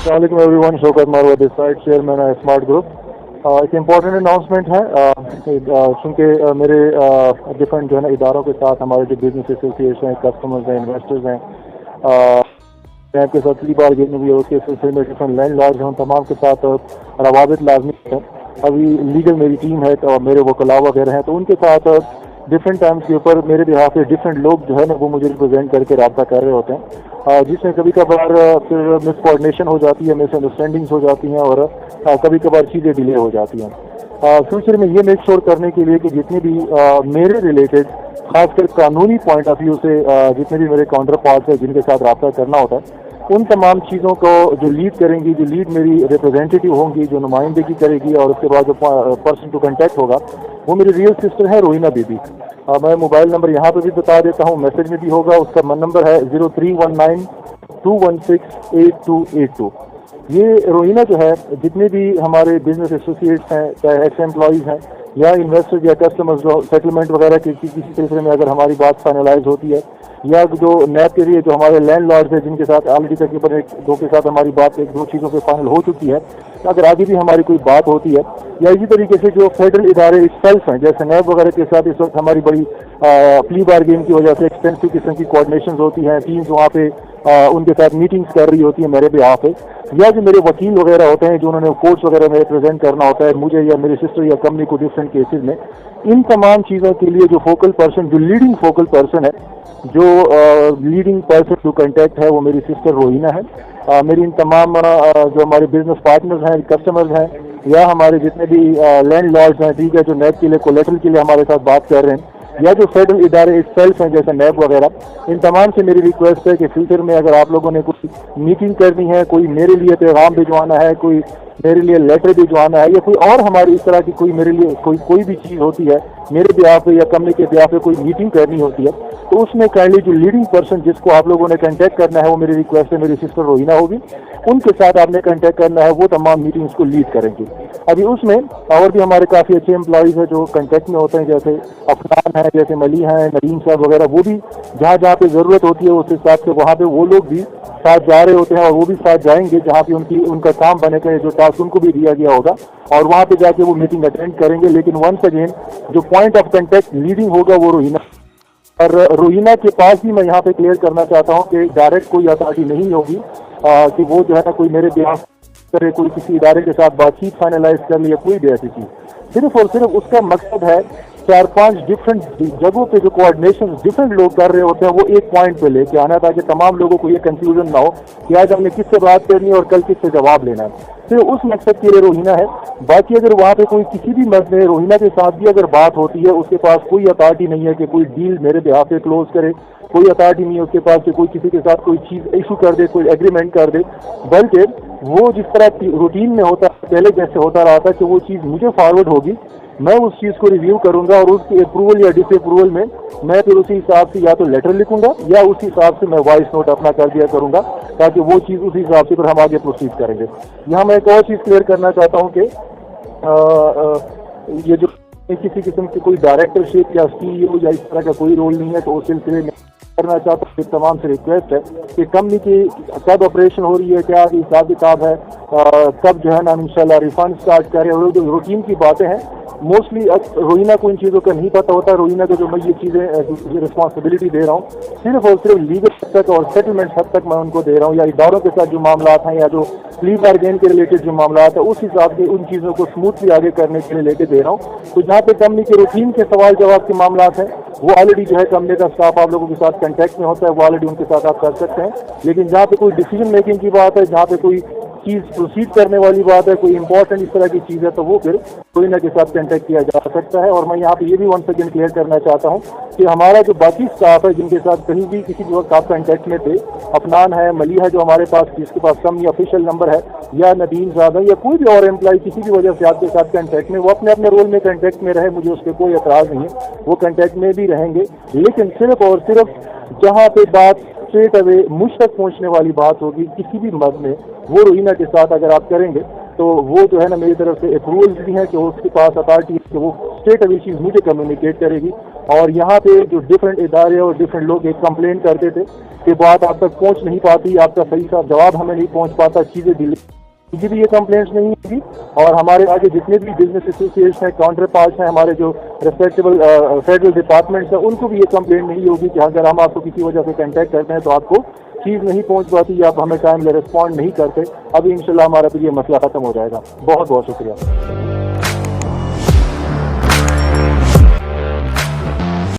Assalamualaikum everyone, Shaukat Marwa this side chairman है smart group. एक important announcement है चूँकि मेरे डिफरेंट जो है ना इदारों के साथ हमारे जो बिजनेस एसोसिएशन हैं, कस्टमर्स हैं, इन्वेस्टर्स हैं, मैं आपके साथ पिछली बार गेम भी उसके सिलसिले में डिफरेंट लैंड लॉर्ड्स हैं, उन तमाम के साथ रवाबित लाजमी है। अभी लीगल मेरी टीम है और मेरे वकला वगैरह हैं, तो उनके साथ डिफरेंट टाइम्स के ऊपर मेरे बिहाफ पे डिफरेंट लोग जो है ना वो मुझे रिप्रेजेंट करके रब्ता कर रहे होते हैं, जिसमें कभी कभार फिर मिसकोऑर्डिनेशन हो जाती है, मिसअंडरस्टैंडिंग्स हो जाती हैं और कभी कभार चीज़ें डिले हो जाती हैं। फ्यूचर में ये मेक श्योर करने के लिए कि जितने भी मेरे रिलेटेड खासकर कानूनी पॉइंट ऑफ व्यू से जितने भी मेरे काउंटर पार्ट्स हैं जिनके साथ रब्ता करना होता है, उन तमाम चीज़ों को जो लीड करेंगी, जो लीड मेरी रिप्रेजेंटेटिव होंगी, जो नुमाइंदगी करेगी और उसके बाद जो पर्सन टू कांटेक्ट होगा वो मेरी रियल सिस्टर है रोहिना बीबी। मैं मोबाइल नंबर यहाँ पे भी बता देता हूँ, मैसेज में भी होगा। उसका नंबर है 0319-216-8282। ये रोहिना जो है जितने भी हमारे बिजनेस एसोसिएट्स हैं, चाहे एक्स एम्प्लॉइज़ हैं या इन्वेस्टर्स या कस्टमर्स, जो सेटलमेंट वगैरह की किसी सिलसिले में अगर हमारी बात फाइनलाइज होती है, या जो नैब के लिए जो हमारे लैंड लॉर्ड्स हैं जिनके साथ ऑलरेडी तकरीबन एक दो के साथ हमारी बात एक दो चीज़ों पे फाइनल हो चुकी है, तो अगर आगे भी हमारी कोई बात होती है, या इसी तरीके से जो फेडरल इदारे सेल्फ हैं जैसे नैब वगैरह के साथ इस वक्त हमारी बड़ी प्ली बार गेम की वजह से एक्सटेंसिव किस्म की कोऑर्डिनेशन होती हैं, टीम्स वहाँ पे उनके साथ मीटिंग्स कर रही होती है मेरे बिहाफ पे, या जो मेरे वकील वगैरह होते हैं जो उन्होंने कोर्ट्स वगैरह में रिप्रेजेंट करना होता है मुझे या मेरे सिस्टर या कंपनी को डिफरेंट केसेस में, इन तमाम चीज़ों के लिए जो फोकल पर्सन, जो लीडिंग फोकल पर्सन है, जो लीडिंग पर्सन टू कांटेक्ट है, वो मेरी सिस्टर रोहिना है। मेरी इन तमाम जो हमारे बिजनेस पार्टनर्स हैं, कस्टमर्स हैं, या हमारे जितने भी लैंड लॉर्ड्स हैं, ठीक है, जो नैब के लिए कोलेटरल के लिए हमारे साथ बात कर रहे हैं, या जो फेडरल इदारे इटसेल्फ हैं जैसे नैब वगैरह, इन तमाम से मेरी रिक्वेस्ट है कि फ्यूचर में अगर आप लोगों ने कुछ मीटिंग करनी है, कोई मेरे लिए पैगाम भिजवाना है, कोई मेरे लिए लेटर भिजवाना है, या कोई और हमारी इस तरह की कोई मेरे लिए कोई भी चीज़ होती है, मेरे बिहाफ पे या कंपनी के बिहाफ पे कोई मीटिंग करनी होती है, तो उसमें काइंडली जो लीडिंग पर्सन जिसको आप लोगों ने कांटेक्ट करना है, वो मेरी रिक्वेस्ट है, मेरी सिस्टर रोहिना होगी, उनके साथ आपने कांटेक्ट करना है, वो तमाम मीटिंग्स को लीड करेंगे। अभी उसमें और भी हमारे काफ़ी अच्छे एम्प्लॉइज़ हैं जो कांटेक्ट में होते हैं, जैसे अफनान है, जैसे मली हैं, नदीम साहब वगैरह, वो भी जहाँ जहाँ पे ज़रूरत होती है उस हिसाब से वहाँ पे वो लोग भी साथ जा रहे होते हैं, और वो भी साथ जाएंगे जहाँ पे उनका काम बनेगा, जो टास्क उनको भी दिया गया होगा, और वहाँ पे जाके वो मीटिंग अटेंड करेंगे। लेकिन वंस अगेन जो पॉइंट ऑफ कांटेक्ट लीडिंग होगा वो रोहिना, और रोहिना के पास भी मैं यहाँ पे क्लियर करना चाहता हूँ कि डायरेक्ट कोई अथॉरिटी नहीं होगी कि वो जो है ना कोई मेरे बिहाफ करे, कोई किसी इदारे के साथ बातचीत फाइनलाइज कर ले, कोई भी ऐसी चीज़। सिर्फ और सिर्फ उसका मकसद है 4-5 डिफरेंट जगहों पे जो कोऑर्डिनेशन डिफरेंट लोग कर रहे होते हैं वो एक पॉइंट पे लेके आना, ताकि तमाम लोगों को ये कंफ्यूजन ना हो कि आज हमने किससे बात करनी है और कल किससे जवाब लेना है। सिर्फ उस मकसद के लिए रोहिना है। बाकी अगर वहाँ पे कोई किसी भी मसले रोहिना के साथ भी अगर बात होती है, उसके पास कोई अथॉरिटी नहीं है कि कोई डील मेरे बिहाफ पे क्लोज करे, कोई अथॉरिटी नहीं है उसके पास कि कोई किसी के साथ कोई चीज़ इशू कर दे, कोई एग्रीमेंट कर दे, बल्कि वो जिस तरह रूटीन में होता पहले जैसे होता रहा था कि वो चीज़ मुझे फॉरवर्ड होगी, मैं उस चीज़ को रिव्यू करूंगा और उसकी अप्रूवल या डिसअप्रूवल में मैं फिर उसी हिसाब से या तो लेटर लिखूंगा या उसी हिसाब से मैं वॉइस नोट अपना कर दिया करूंगा, ताकि वो चीज़ उसी हिसाब से फिर हम आगे प्रोसीड करेंगे। यहाँ मैं एक और चीज़ क्लियर करना चाहता हूँ कि ये जो किसी किस्म की कोई डायरेक्टरशिप या CEO या इस तरह का कोई रोल नहीं है, तो उस सिलसिले में करना चाहता हूँ। तमाम से रिक्वेस्ट है कि कंपनी की कब ऑपरेशन हो रही है, क्या हिसाब किताब है, कब जो है ना इंशाल्लाह रिफंड स्टार्ट करें, और जो रूटीन की बातें हैं मोस्टली रोहिना को इन चीज़ों का नहीं पता होता। रोहिना को जो मैं ये चीज़ें रिस्पॉन्सिबिलिटी दे रहा हूँ सिर्फ और सिर्फ लीगल हद तक और सेटलमेंट हद तक मैं उनको दे रहा हूँ, या इदारों के साथ जो मामला हैं या जो प्ली बार्गेन के रिलेटेड जो मामला है उस हिसाब से उन चीज़ों को स्मूथली आगे करने के लिए लेके दे रहा हूँ। तो जहाँ पे कंपनी के रूटीन के सवाल जवाब के मामला हैं वो ऑलरेडी जो है कंपनी का स्टाफ आप लोगों के साथ कांटेक्ट में होता है, वो ऑलरेडी उनके साथ आप कर सकते हैं। लेकिन जहाँ पे कोई डिसीजन मेकिंग की बात है, जहाँ पे कोई चीज़ प्रोसीड करने वाली बात है, कोई इंपॉर्टेंट इस तरह की चीज़ है, तो वो फिर रोहिना के साथ कांटेक्ट किया जा सकता है। और मैं यहाँ पे ये भी वन सेकेंड क्लियर करना चाहता हूँ कि हमारा जो बाकी स्टाफ है जिनके साथ कहीं भी किसी भी वक्त आप कांटेक्ट में थे, अफनान है, मली है, जो हमारे पास जिसके पास कम या ऑफिशियल नंबर है, या नदीम साहब है, या कोई भी और एम्प्लॉय किसी भी वजह से आपके साथ कांटेक्ट में, वो अपने अपने रोल में कांटेक्ट में रहे, मुझे उस पर कोई एतराज़ नहीं है, वो कांटेक्ट में भी रहेंगे। लेकिन सिर्फ और सिर्फ जहाँ पे बात स्ट्रेट अवे मुझ तक पहुँचने वाली बात होगी किसी भी मद में, वो रोहिना के साथ अगर आप करेंगे तो वो जो है ना मेरी तरफ से अप्रूवल भी है कि उसके पास अथॉरिटी है कि वो स्ट्रेट अवे चीज़ मुझे कम्युनिकेट करेगी, اور یہاں پہ جو ڈفرینٹ ادارے اور ڈفرینٹ لوگ ایک کمپلین کرتے تھے کہ بات آپ تک پہنچ نہیں پاتی، آپ کا صحیح سا جواب ہمیں نہیں پہنچ پاتا، چیزیں ڈیلے، مجھے بھی یہ کمپلینٹس نہیں ہوگی، اور ہمارے آگے جتنے بھی بزنس ایسوسیٹس ہیں، کاؤنٹر پارٹس ہیں، ہمارے جو ریسپیکٹیبل فیڈرل ڈپارٹمنٹس ہیں، ان کو بھی یہ کمپلینٹ نہیں ہوگی کہ اگر ہم آپ کو کسی وجہ سے کانٹیکٹ کرتے ہیں تو آپ کو چیز نہیں پہنچ پاتی یا آپ ہمیں ٹائم لے رسپونڈ نہیں کرتے. ابھی انشاءاللہ ہمارا بھی یہ مسئلہ ختم ہو جائے گا. بہت بہت شکریہ.